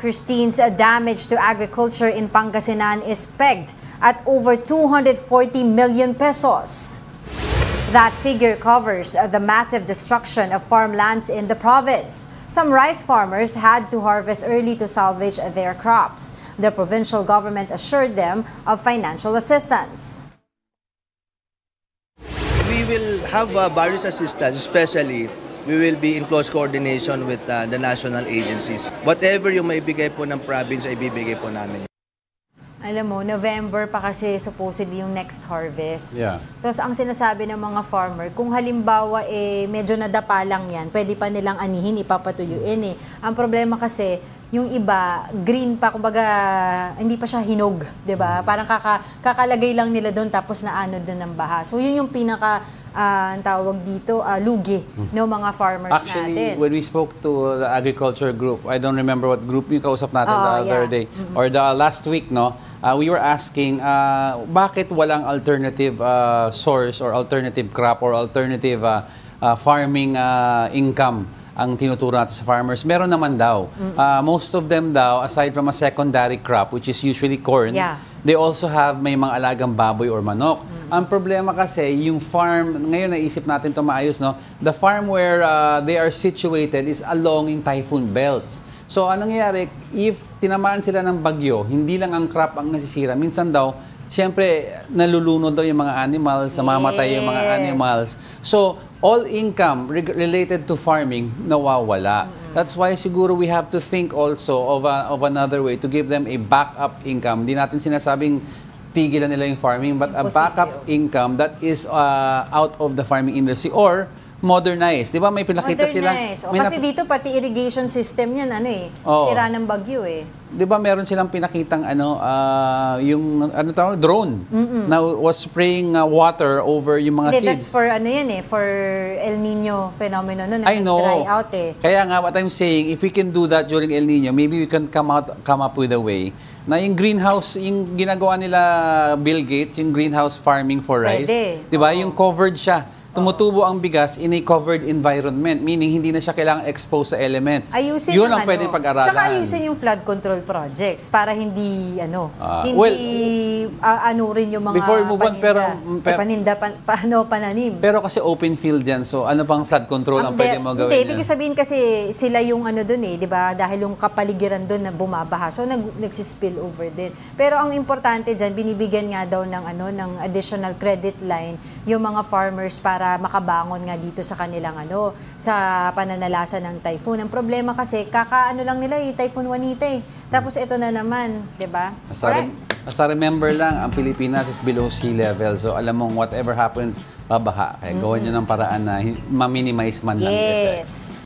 Christine's damage to agriculture in Pangasinan is pegged at over 240 million pesos. That figure covers the massive destruction of farmlands in the province. Some rice farmers had to harvest early to salvage their crops. The provincial government assured them of financial assistance. We will have various assistance, especially we will be in close coordination with the national agencies. Whatever yung maibigay po ng province ay bibigay po namin. Alam mo, November pa kasi supposedly yung next harvest. Yeah. Tapos ang sinasabi ng mga farmer, kung halimbawa medyo nadapa lang yan, pwede pa nilang anihin, ipapatuyuin eh. Ang problema kasi, yung iba, green pa, kumbaga, hindi pa siya hinog, di ba? Parang kakalagay lang nila doon tapos naanod na ng baha. So yun yung pinaka, ang tawag dito, lugi ng mga farmers natin. Actually, when we spoke to the agriculture group, I don't remember what group yung kausap natin the other day, or the last week, no? We were asking, bakit walang alternative source or alternative crop or alternative farming income ang tinuturo natin sa farmers? Meron naman daw. Most of them daw, aside from a secondary crop, which is usually corn, they also have may mga alagang baboy or manok. Ang problema kasi, yung farm, ngayon naisip natin ito maayos, no? The farm where they are situated is along in typhoon belts. So, anong nangyayari, if tinamaan sila ng bagyo, hindi lang ang crop ang nasisira. Minsan daw, siyempre, nalulunod daw yung mga animals, namamatay yung mga animals. So, all income related to farming, nawawala. That's why siguro we have to think also of another way to give them a backup income. Hindi natin sinasabing pigilan nila yung farming, but a backup income that is out of the farming industry or modernized. Di ba may pinakita sila? Kasi dito pati irrigation system yan, sira ng bagyo eh. Di ba meron silang pinakitang yung drone na was spraying water over yung mga seeds. That's for for El Nino phenomenon na nag-dry out eh. Kaya nga what I'm saying, if we can do that during El Nino, maybe we can come up with a way na yung greenhouse, yung ginagawa nila Bill Gates, yung greenhouse farming for rice. Di ba? Yung covered siya. Tumutubo ang bigas in a covered environment, meaning hindi na siya kailangang expose sa elements. Ayusin yun ang pwede pag-aralan. Tsaka ayusin yung flood control projects para hindi rin yung mga pananim. Pero kasi open field yan, so ano pang flood control ang pwede mo gawin? Hindi, ibig sabihin kasi sila yung dun di ba? Dahil yung kapaligiran dun na bumabaha, so nagsispill over din. Pero ang importante dyan, binibigyan nga daw ng additional credit line yung mga farmers para makabangon nga dito sa kanilang sa pananalasa ng typhoon. Ang problema kasi kakaano lang nila Typhoon Juanita eh. Tapos ito na naman, 'di ba? Basta remember lang, ang Pilipinas is below sea level. So alam mong whatever happens, babaha. Kaya gawan niyo ng paraan na ma-minimize man lang effects.